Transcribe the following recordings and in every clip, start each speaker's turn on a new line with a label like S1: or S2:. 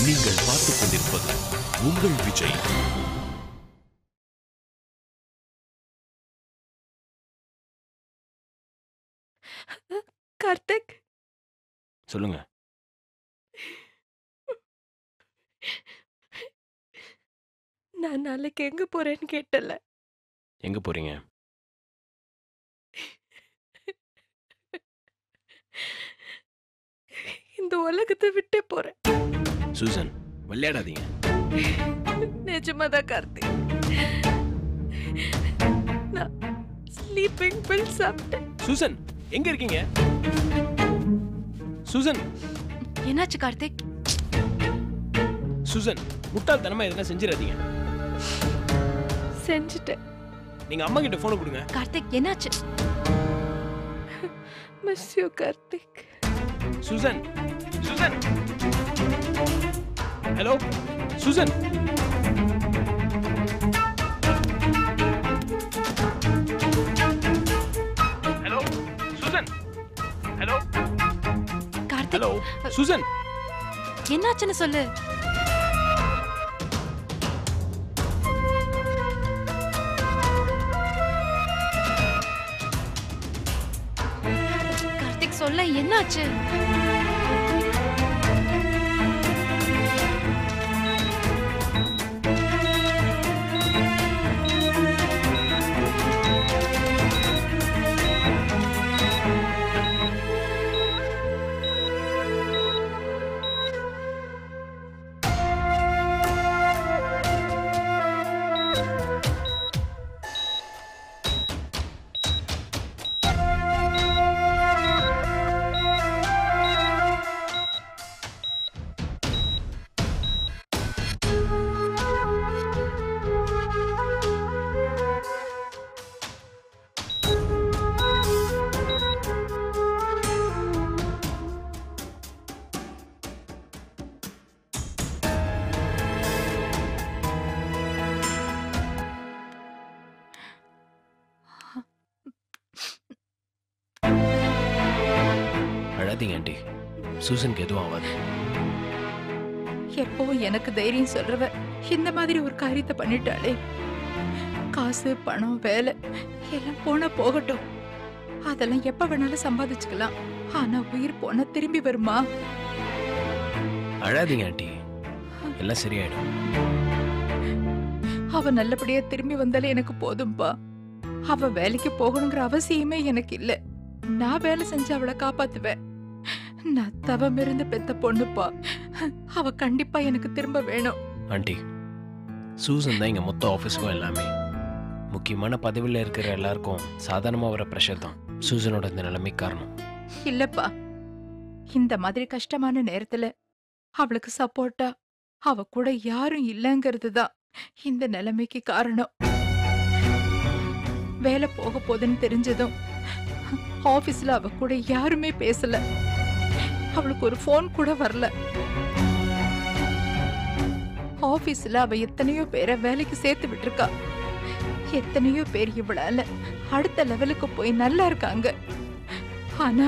S1: நீங்கள் பார்த்துக் கொண்டிருப்பது உங்கள் விஜய்.
S2: கார்த்திக்,
S1: சொல்லுங்க.
S2: நான் நாளைக்கு எங்க போறேன்னு கேட்டல.
S1: எங்க போறீங்க?
S2: இந்த உலகத்தை விட்டே போறேன்.
S1: சூசன், விளையாடாதீங்க.
S2: நிஜமாதான் கார்த்திக். நான் ஸ்லீப்பிங் பில் சாப்பிட்டேன்.
S1: சூசன், எங்க இருக்கீங்க? சூசன்.
S2: என்னாச்சு கார்த்திக்?
S1: சூசன், முட்டாள்தனமா எதனா செஞ்சிடாதீங்க.
S2: செஞ்சுட்டேன்.
S1: நீங்க அம்மா கிட்ட போன் கொடுங்க.
S2: கார்த்திக், என்னாச்சு? Miss you Karthik.
S1: Susan, Susan. Hello Susan. Hello Susan. Hello
S2: Karthik,
S1: hello Susan.
S2: என்னாச்சுன்னு சொல்லு. கார்த்திக், சொல்ல என்னாச்சு?
S1: அழாதீங்க ஆண்டி. சூசனுக்கு எதுவும் ஆகாது.
S2: எப்பவும் எனக்கு தைரியம் சொல்றவ இந்த மாதிரி ஒரு காரியத்தை பண்ணிட்டாளே. காசு, பணம், வேலை எல்லாம் போனா போகட்டும். அதெல்லாம் எப்ப வேணாலும் சம்பாதிச்சுக்கலாம். ஆனா உயிர் போனா திரும்பி வருமா?
S1: அழாதீங்க ஆண்டி, எல்லாம் சரியாயிடும்.
S2: அவ நல்லபடியா திரும்பி வந்தாலே எனக்கு போதும்பா. அவ வேலைக்கு போகணுங்கிற அவசியமே எனக்கு இல்ல. நான் வேலை செஞ்சு அவளை காப்பாத்துவேன். நான் தவம் இருந்து பெத்த பொண்ணுப்பா. அவ கண்டிப்பா எனக்கு திரும்ப வேணும்.
S1: ஆண்டி, சூசன் தான் இங்க மொத்த ஆஃபீஸுக்கும் எல்லாமே. முக்கியமான பதவியில் இருக்கிற எல்லாருக்கும் சாதாரணமாக வர ப்ரெஷர் தான் சூசனோட இந்த நிலைமை காரணம்.
S2: இல்லப்பா, இந்த மாதிரி கஷ்டமான நேரத்துல அவளுக்கு சப்போர்ட்டா அவ கூட யாரும் இல்லங்கிறது தான் இந்த நிலைமைக்கு காரணம். வேலை போக போதுன்னு தெரிஞ்சதும் ஆபீஸ்ல அவ கூட யாருமே பேசல. அவளுக்கு ஒரு போன் கூட வரல. ஆபீஸ்ல அவ எத்தனையோ பேரை வேலைக்கு சேர்த்து விட்டுருக்கா. எத்தனையோ பேர் இவளால அடுத்த லெவலுக்கு போய் நல்லா இருக்காங்க. ஆனா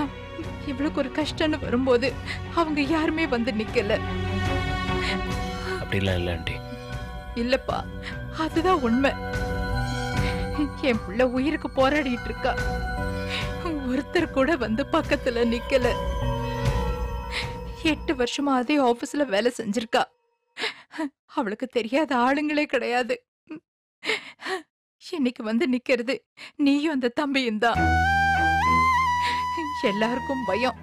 S2: இவளுக்கு ஒரு கஷ்டம்னு வரும்போது அவங்க யாருமே வந்து நிக்கல.
S1: அப்படிலாம் இல்லை ஆண்டி.
S2: இல்லப்பா, அதுதான் உண்மை. என் பிள்ளை உயிருக்கு போராடிட்டு இருக்கா. ஒருத்தர் கூட வந்து பக்கத்துல நிக்கல. 8 வருஷமா அதே ஆபீஸ்ல வேலை செஞ்சிருக்கா. அவளுக்கு தெரியாத ஆளுங்களே கிடையாது. இன்னைக்கு வந்து நிக்கிறது நீயும் அந்த தம்பியும் தான். எல்லாருக்கும் பயம்.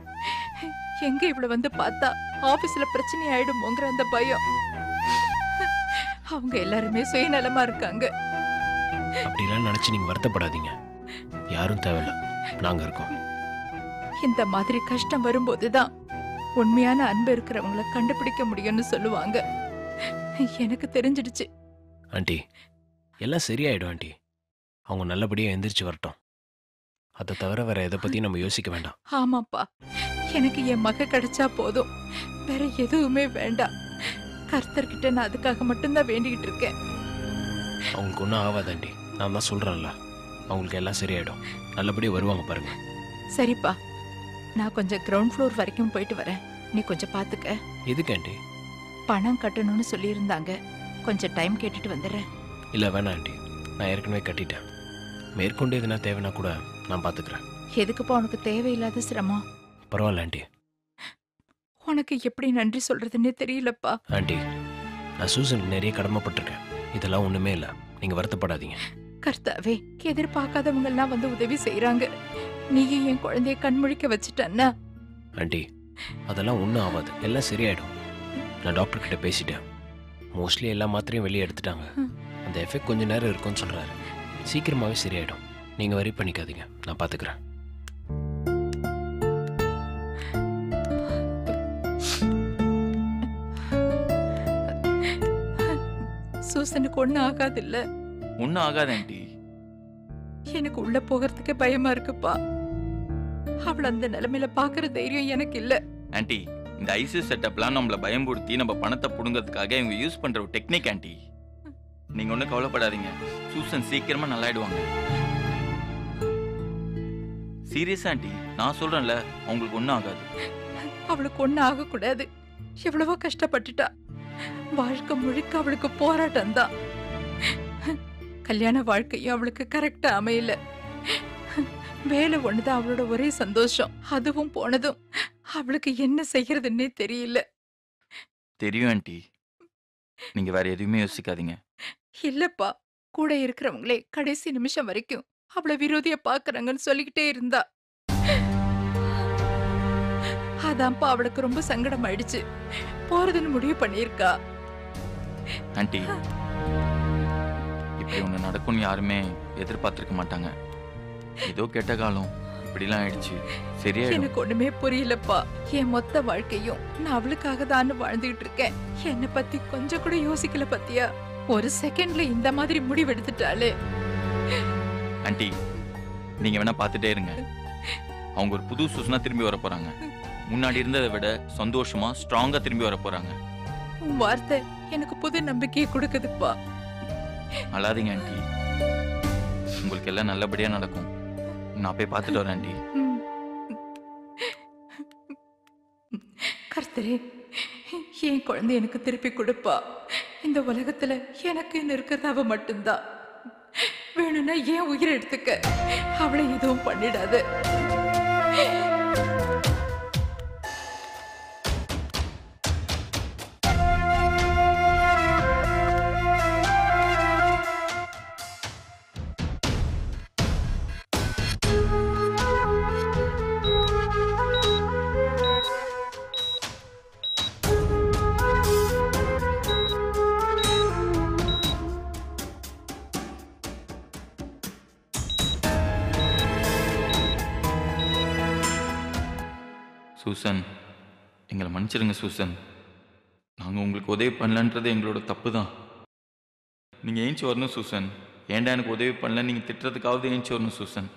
S2: எங்க இவள வந்து பார்த்தா ஆபீஸ்ல பிரச்சனை ஆயிடுமோங்கிற அந்த பயம். அவங்க எல்லாருமே சுயநலமா இருக்காங்க.
S1: அப்படிலாம் நினைச்சு நீங்க வருத்தப்படாதீங்க. யாரும் தேவையில்ல, நாங்க இருக்கோம்.
S2: இந்த மாதிரி கஷ்டம் வரும்போதுதான் உண்மையான அன்பு இருக்கிறவங்கள கண்டுபிடிக்க முடியும்னு சொல்லுவாங்க. எனக்கு தெரிஞ்சிடுச்சு.
S1: ஆண்டி, எல்லாம் சரியாயிடும் ஆண்டி. அவங்க நல்லபடியா எந்திரிச்சு வரட்டும். அதை தவிர வேற எதை பத்தி நம்ம யோசிக்க வேண்டாம்.
S2: ஆமாப்பா, எனக்கு என் மக கிடைச்சா போதும். வேற எதுவுமே வேண்டாம். கர்த்தர்கிட்ட நான் அதுக்காக மட்டும்தான் வேண்டிக்கிட்டு இருக்கேன்.
S1: அவங்களுக்கு ஒன்றும் ஆகாதாண்டி, நான் தான் சொல்றேன்ல. அவங்களுக்கு எல்லாம் சரியாயிடும். நல்லபடியா வருவாங்க பாருங்க.
S2: சரிப்பா, நான் கொஞ்சம் கிரவுண்ட் ஃப்ளோர் வரைக்கும் போயிட்டு வரேன். நீ கொஞ்சம் பாத்துக்க.
S1: எதுக்கு ஆண்டி?
S2: பணம் கட்டணும்னு சொல்லியிருந்தாங்க. கொஞ்சம் டைம் கேட்டுட்டு வந்துடுறேன்.
S1: இல்லை வேணாம் ஆண்டி, நான் ஏற்கனவே கட்டிட்டேன். மேற்கொண்டு எதுனா தேவைன்னா கூட நான் பார்த்துக்கிறேன்.
S2: எதுக்குப்பா உனக்கு தேவையில்லாத சிரமம்?
S1: பரவாயில்ல ஆண்டி.
S2: உனக்கு எப்படி நன்றி சொல்றதுன்னே தெரியலப்பா.
S1: ஆண்டி, நான் சூசனுக்கு நிறைய கடமைப்பட்டிருக்கேன். இதெல்லாம் ஒன்றுமே இல்லை, நீங்கள் வருத்தப்படாதீங்க.
S2: கர்த்தாவே, எதிர்பார்க்காதவங்க எல்லாம் வந்து உதவி செய்யறாங்க. நீயும் என் குழந்தைய கண்முழிக்க வச்சுட்டன்னா.
S1: ஆண்டி, அதெல்லாம் ஒன்றும் ஆகாது, எல்லாம் சரியாயிடும். நான் டாக்டர் கிட்ட பேசிட்டேன். மோஸ்ட்லி எல்லா மாத்திரையும் வெளியே எடுத்துட்டாங்க. அந்த எஃபெக்ட் கொஞ்ச நேரம் இருக்கும்னு சொல்கிறாரு. சீக்கிரமாகவே சரியாயிடும். நீங்கள் வரி பண்ணிக்காதீங்க, நான் பார்த்துக்கிறேன்.
S2: சூசனுக்கு ஒண்ணும் ஆகாது இல்ல?
S3: ஒன்னும் ஆகாது ஆண்டி.
S2: எனக்கு உள்ள போகிறதுக்கு பயமா இருக்குப்பா. அவள அந்த நிலைமையில பாக்குற தைரியம் எனக்கு இல்ல.
S3: ஆண்டி, இந்த ஐசி செட்டப்லாம் நம்மள பயம்படுத்தி நம்ம பணத்தை புடுங்கிறதுக்காக இவங்க யூஸ் பண்ற ஒரு டெக்னிக் ஆண்டி. நீங்க ஒன்றும் கவலைப்படாதீங்க, சூசன் சீக்கிரமா நல்லாயிடுவாங்க. சீரியஸா ஆண்டி, நான் சொல்றேன்ல, அவங்களுக்கு ஒன்றும் ஆகாது.
S2: அவளுக்கு ஒண்ணும் ஆகக்கூடாது. எவ்வளவோ கஷ்டப்பட்டுட்டா. வாழ்க்கை முழுக்க அவளுக்கு போராட்டம் தான். கல்யாண வாழ்க்கையும் அவளுக்கு கரெக்டா அமையல. வேலை ஒண்ணுதான் அவளோட ஒரே சந்தோஷம். அதுவும் போனதும் அவளுக்கு என்ன செய்யறதுன்னே தெரியல.
S3: தெரியும் ஆண்டி, நீங்க வேற எதுவுமே யோசிக்காதீங்க.
S2: இல்லப்பா, கூட இருக்கிறவங்களே கடைசி நிமிஷம் வரைக்கும் அவளை விரோதிய பாக்குறாங்கன்னு சொல்லிக்கிட்டே இருந்தா. அதான்ப்பா அவளுக்கு ரொம்ப சங்கடம் ஆயிடுச்சு. போறதுன்னு முடிவு பண்ணியிருக்கா.
S3: ஆண்டி, இப்படி ஒண்ணு நடக்கும்னு யாருமே எதிர்பார்த்திருக்க மாட்டாங்க. ஏதோ கெட்ட காலம் இப்படிலாம் ஆயிடுச்சு, சரியாயிடும்.
S2: எனக்கு ஒண்ணுமே புரியலப்பா. என் மொத்த வாழ்க்கையும் நான் அவளுக்காக தான் வாழ்ந்துகிட்டு இருக்கேன். என்னை பத்தி கொஞ்சம் கூட யோசிக்கல பத்தியா? ஒரு செகண்ட்ல இந்த மாதிரி முடிவு எடுத்துட்டாளே.
S3: ஆண்டி, நீங்க வேணா பார்த்துட்டே இருங்க. அவங்க ஒரு புது சூசனா திரும்பி வர போறாங்க. முன்னாடி இருந்ததை விட சந்தோஷமா ஸ்ட்ராங்கா திரும்பி வர போறாங்க.
S2: உன் வார்த்தை எனக்கு புது நம்பிக்கையை கொடுக்குதுப்பா.
S3: அழாதீங்க ஆண்டி, உங்களுக்கு எல்லாம் நல்லபடியா நடக்கும். நான் போய் பார்த்துட்டு வரேன் ஆண்டி.
S2: கர்த்தரே, என் குழந்தை எனக்கு திருப்பி கொடுப்பா. இந்த உலகத்துல எனக்கு இருக்கிறது அவ மட்டும்தான். வேணும்னா ஏன் உயிரை எடுத்துக்க, அவளை எதுவும் பண்ணிடாத.
S3: சூசன், எங்களை மன்னிச்சிடுங்க சூசன். நாங்கள் உங்களுக்கு உதவி பண்ணலன்றது எங்களோட தப்பு தான். நீங்கள் ஏஞ்சி வரணும் சூசன். ஏன்டா எனக்கு உதவி பண்ணல நீங்கள் திட்டுறதுக்காவது ஏஞ்சி வரணும் சூசன்.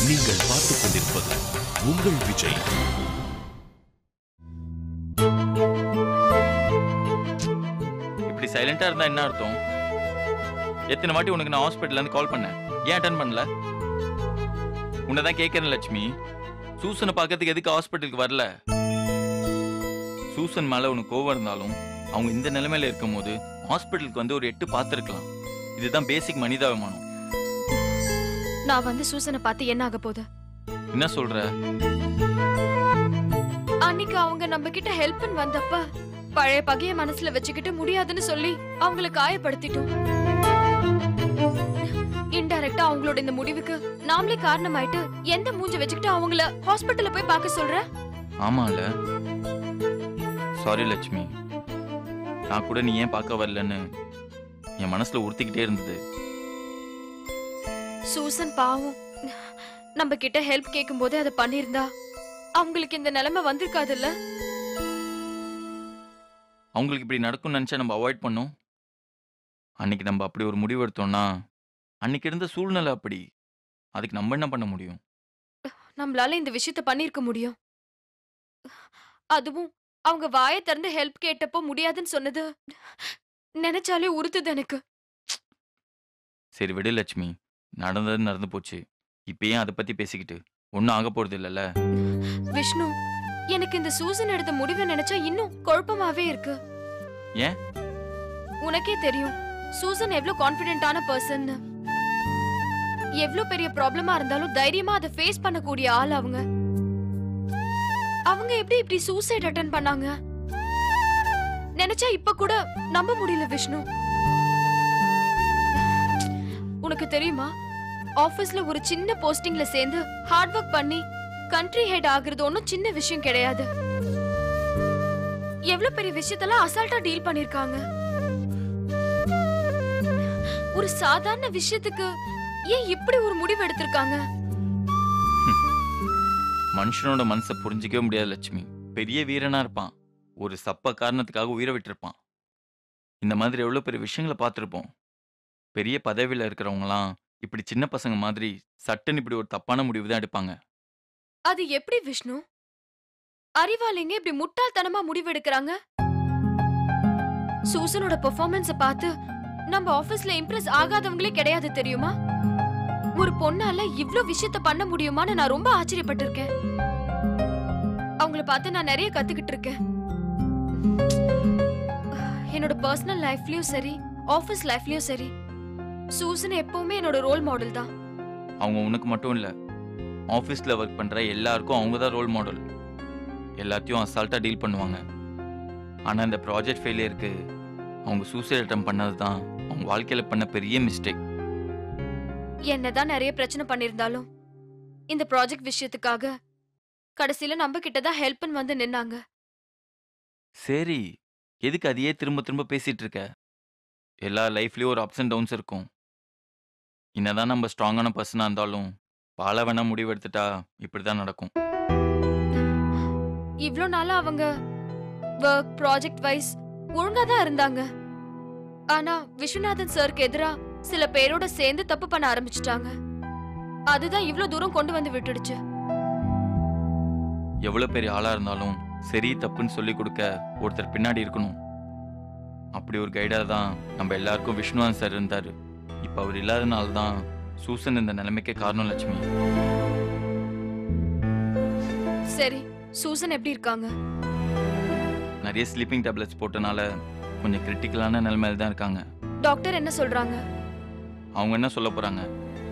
S4: நீங்கள் பார்த்துக் கொண்டிருப்பது உங்கள் விஜய்.
S3: இப்படி சைலண்டா இருந்தா என்ன அர்த்தம்? எத்தனை வாட்டி உனக்கு நான் ஹாஸ்பிட்டல்ல இருந்து கால் பண்ணேன், ஏன் அட்டன் பண்ணல? உன்னதான் கேட்கிறேன் லட்சுமி, சூசனை பார்க்கறதுக்கு எதுக்கு ஹாஸ்பிட்டலுக்கு வரல? சூசன் மேல உனக்கு கோவம் இருந்தாலும் அவங்க இந்த நிலைமையில இருக்கும் போது ஹாஸ்பிட்டலுக்கு வந்து ஒரு 8 பார்த்திருக்கலாம். இதுதான் பேசிக் மனிதாபிமானம்.
S5: நான் வந்து சூசனை பார்த்து என்ன ஆக போகுது?
S3: என்ன சொல்ற?
S5: அன்னைக்கு அவங்க நம்ம கிட்ட ஹெல்ப் வந்தப்ப பழைய பகைய மனசுல வச்சுக்கிட்டு முடியாதுன்னு சொல்லி அவங்கள காயப்படுத்திட்டோம். இன்டைரக்டா அவங்களோட இந்த முடிவுக்கு நாமளே காரணமாயிட்டு எந்த மூஞ்ச வச்சுக்கிட்டு அவங்கள ஹாஸ்பிட்டல்ல போய் பார்க்க சொல்ற?
S3: ஆமால, சாரி லட்சுமி. நான் கூட நீ ஏன் பார்க்க வரலன்னு என் மனசுல உறுத்திக்கிட்டே இருந்தது.
S5: சூசன் பாவம் நம்ம கிட்ட ஹெல்ப் கேட்கும் போதே அதை பண்ணிருந்தா அவங்களுக்கு இந்த நிலைமை வந்திருக்காதுல்ல.
S3: அவங்களுக்கு இப்படி நடக்கும்னு நினைச்சா நம்ம அவாய்ட் பண்ணோம். அன்னைக்கு நம்ம அப்படி ஒரு முடிவு எடுத்தோம்னா அன்னைக்கு இருந்த சூழ்நிலை அப்படி. அதுக்கு நம்ம என்ன பண்ண முடியும்?
S5: நம்மளால இந்த விஷயத்த பண்ணிருக்க முடியும். அதுவும் அவங்க வாயை திறந்து ஹெல்ப் கேட்டப்போ முடியாதுன்னு சொன்னது நினைச்சாலே உறுத்துது எனக்கு.
S3: சரி விடு லட்சுமி, நடந்தது நடந்து போச்சு. இப்ப ஏன் அதை பத்தி பேசிக்கிட்டு? ஒன்னும் ஆக போறது இல்லைல்ல.
S5: விஷ்ணு, எனக்கு இந்த சூசன் எடுத்த முடிவை நினைச்சா இன்னும் குழப்பமாவே இருக்கு.
S3: ஏன்?
S5: உனக்கே தெரியும் சூசன் எவ்வளவு கான்ஃபிடென்ட்டான பர்சன். எவ்வளவு பெரிய ப்ராப்ளமா இருந்தாலும் தைரியமா அதை ஃபேஸ் பண்ணக்கூடிய ஆள் அவங்க. அவங்க எப்படி இப்படி சூசைட் அட்டெண்ட் பண்ணாங்க நினைச்சா இப்ப கூட நம்ப முடியல விஷ்ணு. உனக்கு தெரியுமா, ஆபீஸ்ல ஒரு சின்ன போஸ்டிங்ல சேர்ந்து ஹார்ட் ஒர்க் பண்ணி கண்ட்ரி ஹெட் ஆகுறது ஒன்னும் சின்ன விஷயம் கிடையாது. எவ்வளவு பெரிய விஷயத்தெல்லாம் அசால்ட்டா டீல் பண்ணிருக்காங்க. ஒரு சாதாரண விஷயத்துக்கு ஏன் இப்படி ஒரு முடிவு எடுத்திருக்காங்க?
S3: மனுஷனோட மனசை புரிஞ்சிக்கவே முடியாது லட்சுமி. பெரிய வீரனா இருப்பான், ஒரு சப்ப காரணத்துக்காக உயிரை விட்டுருப்பான். இந்த மாதிரி எவ்வளவு பெரிய விஷயங்களை பார்த்துருப்போம். பெரிய பதவியில இருக்கிறவங்களாம் இப்படி சின்ன பசங்க மாதிரி சட்டுன்னு இப்படி ஒரு தப்பான முடிவு தான் எடுப்பாங்க.
S5: அது எப்படி விஷ்ணு? அறிவாளிங்க இப்படி முட்டாள்தனமா முடிவு எடுக்கிறாங்க. சூசனோட பெர்ஃபார்மன்ஸ பார்த்து நம்ம ஆபீஸ்ல இம்ப்ரெஸ் ஆகாதவங்களே கிடையாது தெரியுமா? ஒரு பொண்ணால இவ்ளோ விஷயத்த பண்ண முடியுமான்னு நான் ரொம்ப ஆச்சரியப்பட்டிருக்கேன். அவங்கள பார்த்து நான் நிறைய கத்துக்கிட்டு இருக்கேன். என்னோட பர்சனல் லைஃப்லயும் சரி, ஆபீஸ் லைஃப்லயும் சரி, சூசன் எப்பவுமே என்னோட ரோல் மாடல் தான்.
S3: அவங்க உனக்கு மட்டும் இல்ல, ஆஃபீஸில் ஒர்க் பண்ணுற எல்லாருக்கும் அவங்க தான் ரோல் மாடல். எல்லாத்தையும் அசால்ட்டாக டீல் பண்ணுவாங்க. ஆனால் இந்த ப்ராஜெக்ட் ஃபெயிலியருக்கு அவங்க சூசைட் அட்டம் பண்ணது தான் அவங்க வாழ்க்கையில் பண்ண பெரிய மிஸ்டேக்.
S5: என்னதான் நிறைய பிரச்சனை பண்ணிருந்தாலும் இந்த ப்ராஜெக்ட் விஷயத்துக்காக கடைசியில நம்ம கிட்ட தான் ஹெல்ப்னு வந்து நின்னாங்க.
S3: சரி, எதுக்கு அதையே திரும்ப திரும்ப பேசிட்டு இருக்க? எல்லா லைஃப்லேயும் ஒரு அப்ஸ் அண்ட் டவுன்ஸ் இருக்கும். என்னதான் நம்ம ஸ்ட்ராங்கான பர்சனாக இருந்தாலும் வாழ வேணா முடிவு எடுத்துட்டா இப்படி தான் நடக்கும்.
S5: இவ்ளோ நாளா அவங்க ஒர்க் ப்ராஜெக்ட் வைஸ் ஒழுங்கா தான் இருந்தாங்க. ஆனா விஸ்வநாதன் சாருக்கு எதிரா சில பேரோட சேர்ந்து தப்பு பண்ண ஆரம்பிச்சிட்டாங்க. அதுதான் இவ்ளோ தூரம் கொண்டு வந்து விட்டுடுச்சு.
S3: எவ்வளவு பெரிய ஆளா இருந்தாலும் சரி தப்புன்னு சொல்லி கொடுக்க ஒருத்தர் பின்னாடி இருக்கணும். அப்படி ஒரு கைடா தான் நம்ம எல்லாருக்கும் விஷ்ணுவான் சார் இருந்தாரு. இப்ப அவர் இல்லாதனால தான் சூசன் இந்த நிலைமைக்கு காரணம் லட்சுமி.
S5: சரி, சூசன் எப்படி இருக்காங்க?
S3: நிறைய ஸ்லீப்பிங் டேப்லெட்ஸ் போட்டனால கொஞ்சம் கிரிட்டிக்கலான நிலைமையில தான் இருக்காங்க.
S5: டாக்டர் என்ன சொல்றாங்க?
S3: அவங்க என்ன சொல்ல போறாங்க,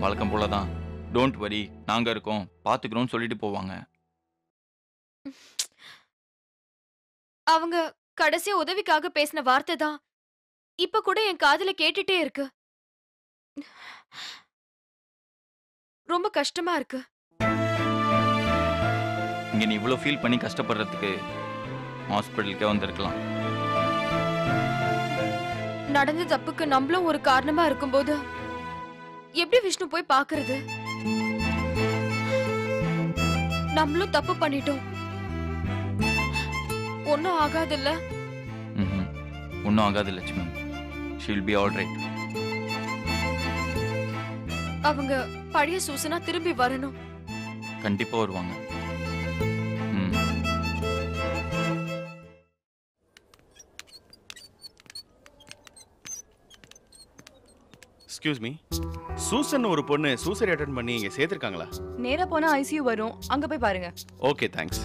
S3: வழக்கம் போலதான் டோன்ட் வரி நாங்க இருக்கோம் பாத்துக்கிறோம்னு சொல்லிட்டு போவாங்க.
S5: அவங்க கடைசியா உதவிக்காக பேசின வார்த்தை தான் இப்ப கூட என் காதுல கேட்டுட்டே இருக்கு. ரொம்ப கஷ்டமா இருக்கு.
S3: இங்க நீ இவ்வளவு ஃபீல் பண்ணி கஷ்டப்படுறதுக்கு ஹாஸ்பிட்டலுக்கே வந்திருக்கலாம்.
S5: நடந்த தப்புக்கு நம்மளும் ஒரு காரணமா இருக்கும்போது எப்படி விஷ்ணு போய் பாக்குறது? நம்மளும் தப்பு பண்ணிட்டோம், ஒன்னும் ஆகாதுல்ல?
S3: ஒன்னும் ஆகாது Lakshmi. she will be all right.
S5: அவங்க பழைய சூசனா திரும்பி வரணும்.
S3: கண்டிப்பா வருவாங்க.
S6: எக்ஸ்கியூஸ் மீ, சூசன் ஒரு பொண்ணு சூசைட் அட்டெண்ட் பண்ணி இங்க சேர்த்திருக்காங்களா?
S7: நேரா போனா ஐசியூ வரும், அங்க போய் பாருங்க.
S6: Okay thanks.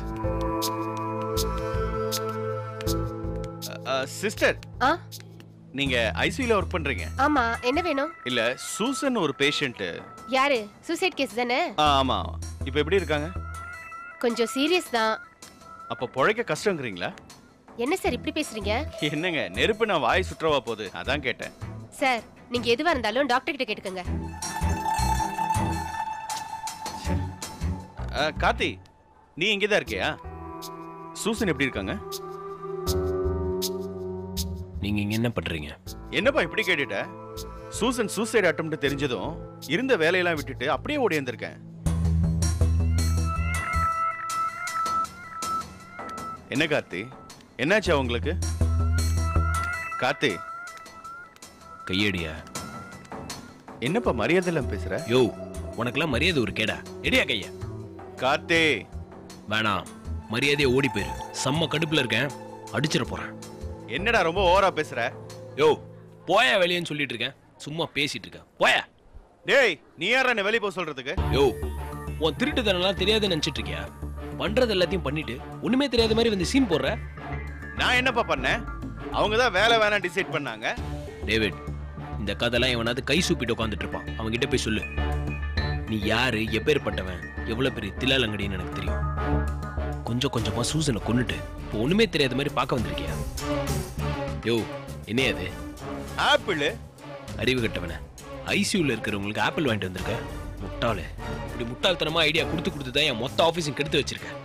S6: சிஸ்டர், நீங்க ஐசியூல ஒர்க் பண்றீங்க?
S8: ஆமா, என்ன வேணும்?
S6: இல்ல, சூசன் ஒரு பேஷண்ட்.
S8: யாரு? சூசைட் கேஸ் தானே?
S6: ஆமா. இப்போ எப்படி இருக்காங்க?
S8: கொஞ்சம் சீரியஸ் தான்.
S6: அப்ப பொழைக்க கஷ்டம்ங்கறீங்களா?
S8: என்ன சார் இப்படி பேசுறீங்க?
S6: என்னங்க, நெருப்பு நான் வாய் சுற்றவா போகுது, அதான் கேட்டேன்.
S8: சார், நீங்க எதுவா இருந்தாலும் டாக்டர் கிட்ட கேட்டுக்கங்க.
S6: கார்த்தி, நீ இங்கே தான் இருக்கியா? சூசன் எப்படி இருக்காங்க?
S1: நீங்க இங்க என்ன பண்றீங்க?
S6: என்னப்பா இப்படி கேட்டுட்ட? சூசன் சூசைட் அட்டெம்ப்ட் தெரிஞ்சதும் இருந்த வேலையெல்லாம் விட்டுட்டு அப்படியே ஓடி வந்திருக்கேன். என்ன கார்த்தி, என்னாச்சு உங்களுக்கு? கார்த்தி,
S1: கையடியா?
S6: என்னப்பா மரியாதை இல்லாம பேசுற?
S1: யோ, உனக்கெல்லாம் மரியாதை ஒரு கேடா? எடியா கையா?
S6: கார்த்தி,
S1: வேணாம், மரியாதையை ஓடி போயிரு. செம்ம கடுப்புல இருக்கேன், அடிச்சிட போறேன்.
S6: என்னடா ரொம்ப ஓவரா பேசுற?
S1: யோ போயா வெளியேன்னு சொல்லிட்டு இருக்கேன், சும்மா பேசிட்டு இருக்கேன். போயா.
S6: டேய் நீ யாரா என்ன வெளிய போக சொல்றதுக்கு?
S1: யோ உன் திருட்டுத்தனம்லாம் தெரியாதுன்னு நினைச்சிட்டு இருக்கியா? பண்றது எல்லாத்தையும் பண்ணிட்டு ஒண்ணுமே தெரியாத மாதிரி வந்து சீன் போடுற.
S6: நான் என்னப்பா பண்ணேன்? அவங்க தான் வேலை வேணாம் டிசைட் பண்ணாங்க.
S1: டேவிட், இந்த கதைலாம் எவனாவது கை சூப்பிட்டு உட்காந்துட்டு இருப்பான். அவங்க கிட்ட போய் சொல்லு, நீ யாரு, எப்பேற்பட்டவன், எவ்வளவு பெரிய தில்லாலங்கடின்னு எனக்கு தெரியும். கொஞ்சம் கொஞ்சமா சூசனை கொன்னுட்டு இப்போ ஒண்ணுமே தெரியாத மாதிரி பார்க்க வந்திருக்கியா? யோ என்ன அது?
S6: ஆப்பிள்.
S1: அறிவு கட்டவன, ஐசியூல இருக்கிறவங்களுக்கு ஆப்பிள் வாங்கிட்டு வந்திருக்க முட்டாளே. இப்படி முட்டாள்தனமா ஐடியா கொடுத்து தான் என் மொத்த ஆபீஸும் கெடுத்து வச்சிருக்கேன்.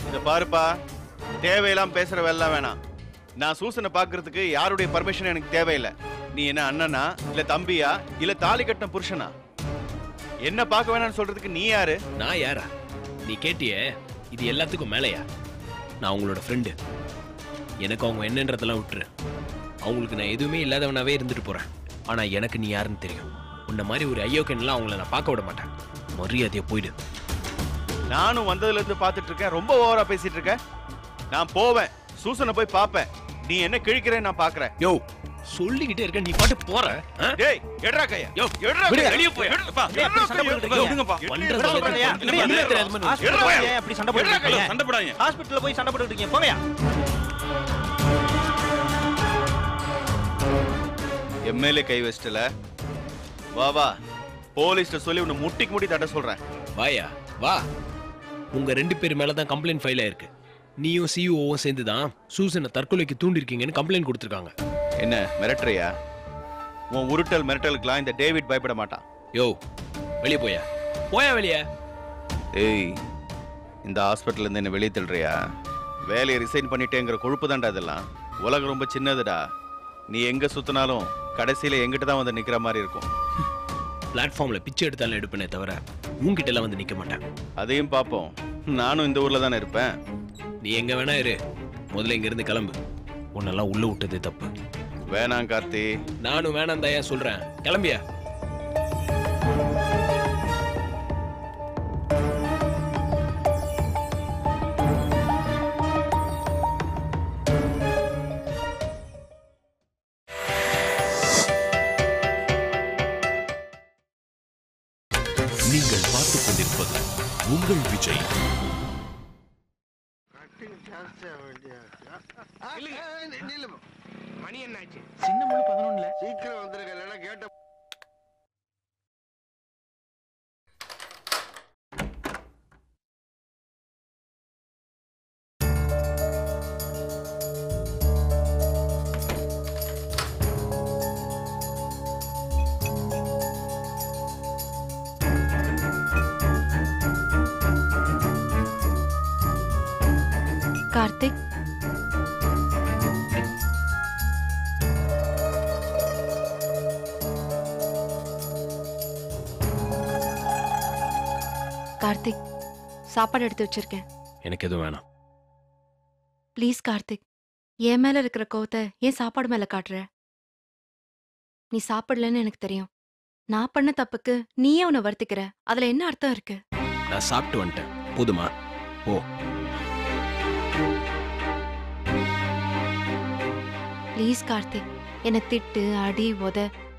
S6: இத பாருப்பா, தேவையெல்லாம் பேசுற வேலை வேணாம். நான் சூசனை பாக்குறதுக்கு யாருடைய பர்மிஷன் எனக்கு தேவையில்லை. நீ என்ன அண்ணனா இல்ல தம்பியா இல்ல தாலி கட்டின புருஷனா? என்ன பார்க்க வேணாம்னு சொல்றதுக்கு நீ யாரு?
S1: நான் யாரா? நீ கேட்டியே, இது எல்லாத்துக்கும் மேலையா? நான் உங்களோட ஃப்ரெண்டு. எனக்கு அவங்க என்னன்றதெல்லாம் விட்டுரு. அவங்களுக்கு நான் எதுவுமே இல்லாதவனாவே இருந்துட்டு போறேன். ஆனா எனக்கு நீ யாருன்னு தெரியும். உன்ன மாதிரி ஒரு ஐயோக்கன்லாம் அவங்கள நான் பார்க்க விட மாட்டேன். மரியாதையா போயிடு.
S6: நானும் வந்ததுல இருந்து பார்த்துட்டு இருக்கேன், ரொம்ப ஓவரா பேசிட்டு இருக்க. நான் போவேன், சூசனை போய் பார்ப்பேன். நீ என்ன கிழிக்கிறேன்னு நான் பாக்குறேன்.
S1: யோ சொல்லிக்கிட்டே இருக்க, நீ பாட்டு போற.
S6: டேய் எட்ரா கையா.
S1: யோ
S6: எட்ரா
S1: விடு,
S6: கையா.
S1: வெளிய போய்.
S6: எடுப்பா.
S1: சண்டை போட்டுக்கிட்டு
S6: யோ,
S1: விடுங்கப்பா.
S6: எட்ரா
S1: பண்றது
S6: கையா.
S1: ஒண்ணுமே தெரியாத மாதிரி
S6: எட்ரா கையா.
S9: அப்படி சண்டை போட்டுருக்கீங்க?
S6: சண்டை போடாதீங்க.
S9: ஹாஸ்பிடல்ல போய் சண்டை போட்டுட்டு இருக்கீங்க, போங்கயா.
S6: எம்எல்ஏ கை வச்சிட்டல. வா வா, போலீஸ்ட சொல்லி உன்னை முட்டிக்கு முட்டி தட்ட சொல்றேன்.
S1: வாயா வா. உங்க 2 பேர் மேலதான் கம்ப்ளைண்ட் ஃபைல் ஆயிருக்கு. நீயும் சிஇஓவும் சேர்ந்து தான் சூசனை தற்கொலைக்கு தூண்டிருக்கீங்கன்னு கம்ப்ளைண்ட் கொடுத்துருக்காங்க.
S6: என்ன மிரட்டுறியா? உன் உருட்டல் மிரட்டலுக்குலாம் இந்த டேவிட் பயப்பட மாட்டான்.
S1: யோ வெளியே போயா. போயா வெளியே.
S6: ஏய், இந்த ஹாஸ்பிட்டல்ல இருந்து என்ன வெளியே தள்ளுறியா? வேலையை ரிசைன் பண்ணிட்டேங்கிற கொழுப்பு தான்டா இதெல்லாம். உலகம் ரொம்ப சின்னதுடா. நீ எங்க சுத்தினாலும் கடைசியில எங்கிட்ட தான் வந்து நிக்கிற மாதிரி இருக்கும்.
S1: பிளாட்ஃபார்ம்ல பிச்சை எடுத்தாலும் எடுப்பேனே தவிர உன்கிட்ட எல்லாம் வந்து நிக்க மாட்டேன்.
S6: அதையும் பார்ப்போம். நானும் இந்த ஊர்ல தானே இருப்பேன்.
S1: நீ எங்க வேணா இரு, முதல்ல இங்க இருந்து கிளம்பு. உன்னெல்லாம் உள்ள விட்டதே தப்பு.
S6: வேணாம் கார்த்தி.
S1: நானும் வேணாம் தான் சொல்றேன். கிளம்பியா.
S4: நீங்கள் பார்த்துக் கொண்டிருப்பது உங்கள் விஜய்.
S9: மணி என்னாச்சு? சின்ன மணி 11.
S10: சீக்கிரம் வந்துருக்க, கேட்ட
S11: கார்த்திக், கார்த்திக், சாப்பாடு எடுத்து வச்சிருக்கேன்.
S1: எனக்கு எதுவும் வேணாம்.
S11: ப்ளீஸ் கார்த்திக், என் மேல இருக்கிற கோவத்தை ஏன் சாப்பாடு மேல காட்டுற? நீ சாப்பிடலன்னு எனக்கு தெரியும். நான் பண்ண தப்புக்கு நீயே உன்னை வருத்திக்கிற. அதுல என்ன அர்த்தம் இருக்கு?
S1: நான் சாப்பிட்டு வந்துட்டேன், போதுமா? ஓ
S11: ப்ளீஸ் கார்த்திக், என்னை திட்டு, அடி, உத,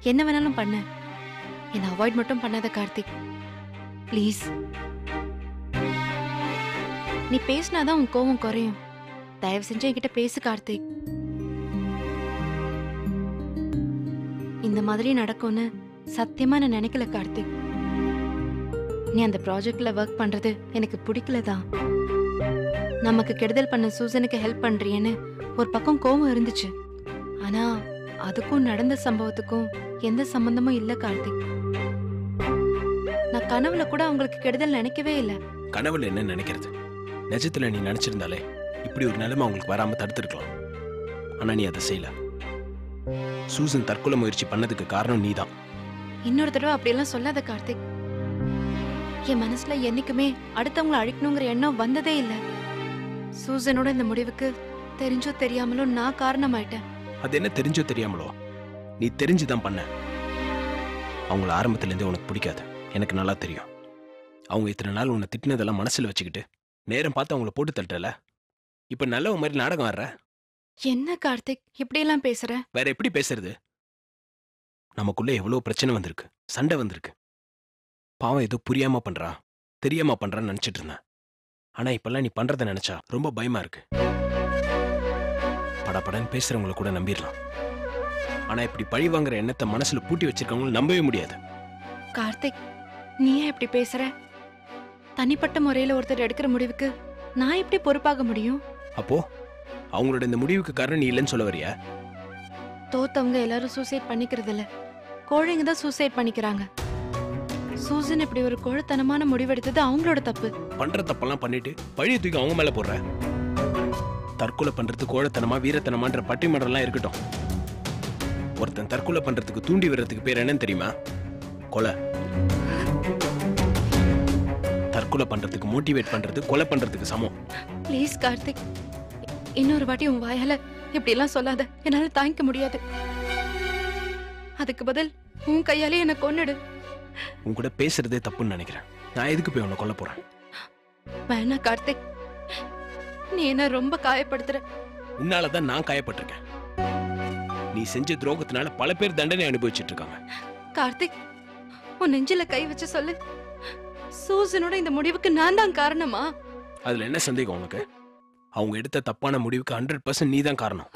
S11: என்ன வேணாலும் பண்ணு. என்னை அவாய்ட் மட்டும் பண்ணாத கார்த்திக், ப்ளீஸ். நீ பேசினாதான் உன் கோவம் குறையும். தயவு செஞ்சு என்கிட்ட பேசு கார்த்திக். இந்த மாதிரி நடக்கும்னு சத்தியமா நான் நினைக்கல கார்த்திக். நீ அந்த ப்ராஜெக்ட்ல ஒர்க் பண்றது எனக்கு பிடிக்கலதான். நமக்கு கெடுதல் பண்ண சூசனுக்கு ஹெல்ப் பண்றியேன்னு ஒரு பக்கம் கோவம் இருந்துச்சு. ஆனா அதுக்கும் நடந்த சம்பவத்துக்கும் எந்த சம்பந்தமும் இல்ல கார்த்திக். நான் கனவுல கூட அவங்களுக்கு கெடுதல் நினைக்கவே இல்லை.
S1: கனவுல என்ன நினைக்கிறது? நிஜத்துல நீ நினைச்சிருந்தாலே இப்படி ஒரு நிலைமை அவங்களுக்கு வராம தடுத்திருக்கலாம். ஆனா நீ அதை செய்யல. சூசன் தற்கொலை முயற்சி பண்ணதுக்கு காரணம் நீதான்.
S11: இன்னொரு தடவை அப்படியெல்லாம் சொல்லாத கார்த்திக். என் மனசுல என்னைக்குமே அடுத்தவங்களை அழிக்கணுங்கிற எண்ணம் வந்ததே இல்லை. சூசனோட இந்த முடிவுக்கு தெரிஞ்சோ தெரியாமலோ நான் காரணமாயிட்டேன்.
S1: அது என்ன தெரிஞ்சோ தெரியாமலோ? நீ தெரிஞ்சுதான் பண்ண. அவங்கள ஆரம்பத்துல இருந்தே உனக்கு பிடிக்காது, எனக்கு நல்லா தெரியும். அவங்க இத்தனை நாள் உன்னை திட்டினதெல்லாம் மனசுல வச்சுக்கிட்டு நேரம் பார்த்து அவங்கள போட்டு தட்டல. இப்ப நல்ல மாதிரி நாடகம் ஆடுற.
S11: என்ன கார்த்திக் இப்படியெல்லாம் பேசுற?
S1: வேற எப்படி பேசுறது? நமக்குள்ள எவ்வளவு பிரச்சனை வந்திருக்கு, சண்டை வந்திருக்கு. பாவம் ஏதோ புரியாம பண்றா, தெரியாம பண்றான்னு நினைச்சிட்டு இருந்தேன். ஆனா இப்பெல்லாம் நீ பண்றத நினைச்சா ரொம்ப பயமா இருக்கு. படபடன்னு பேசுறவங்களை கூட நம்பிடலாம். ஆனா இப்படி பழி வாங்குற எண்ணத்தை மனசுல பூட்டி வச்சிருக்கவங்களும் நம்பவே முடியாது.
S11: கார்த்திக், நீ ஏன் இப்படி பேசுற? தனிப்பட்ட முறையில ஒருத்தர் எடுக்கிற முடிவுக்கு நான் எப்படி பொறுப்பாக முடியும்?
S1: அப்போ அவங்களோட இந்த முடிவுக்கு காரணம் நீ இல்லைன்னு சொல்ல வரியா?
S11: தோத்தவங்க எல்லாரும் சூசைட் பண்ணிக்கிறது இல்ல, கோழைங்க தான் சூசைட் பண்ணிக்கிறாங்க. சூசன் இப்படி ஒரு கோழைத்தனமான முடிவெடுத்தது அவங்களோட தப்பு.
S1: பண்ற தப்பெல்லாம் பண்ணிட்டு பழிய தூக்கி அவங்க மேல போடுற. தற்கொலை பண்றது கோழைத்தனமா வீரத்தனமான்ற பட்டிமன்றம்லாம் இருக்கட்டும். ஒருத்தன் தற்கொலை பண்றதுக்கு தூண்டி வர்றதுக்கு பேர் என்னன்னு தெரியுமா? கொலை. தற்கொலை பண்றதுக்கு மோட்டிவேட் பண்றது கொலை பண்றதுக்கு சமம்.
S11: ப்ளீஸ் கார்த்திக், இன்னொரு வாட்டி உன் வாயால இப்படி எல்லாம் சொல்லாத. என்னால தாங்கிக்க முடியாது. அதுக்கு பதில் உன் கையாலே என்ன கொன்னுடு.
S1: உன் கூட பேசுறதே தப்புன்னு நினைக்கிறேன். நான் எதுக்கு போய் உன்னை கொல்ல போறேன்?
S11: வேணா கார்த்திக், நீ என்ன ரொம்ப காயப்படுத்துற.
S1: உன்னாலதான் நான் காயப்பட்டிருக்கேன். நீ செஞ்ச துரோகத்தினால பல பேர் தண்டனை அனுபவிச்சுட்டு இருக்காங்க.
S11: கார்த்திக், உன் நெஞ்சில கை வச்சு சொல்லு, சூசனோட இந்த முடிவுக்கு நான் தான் காரணமா?
S1: அதுல என்ன சந்தேகம் உனக்கு? அவங்க எடுத்த தப்பான முடிவுக்கு 100% நீ தான் காரணம்.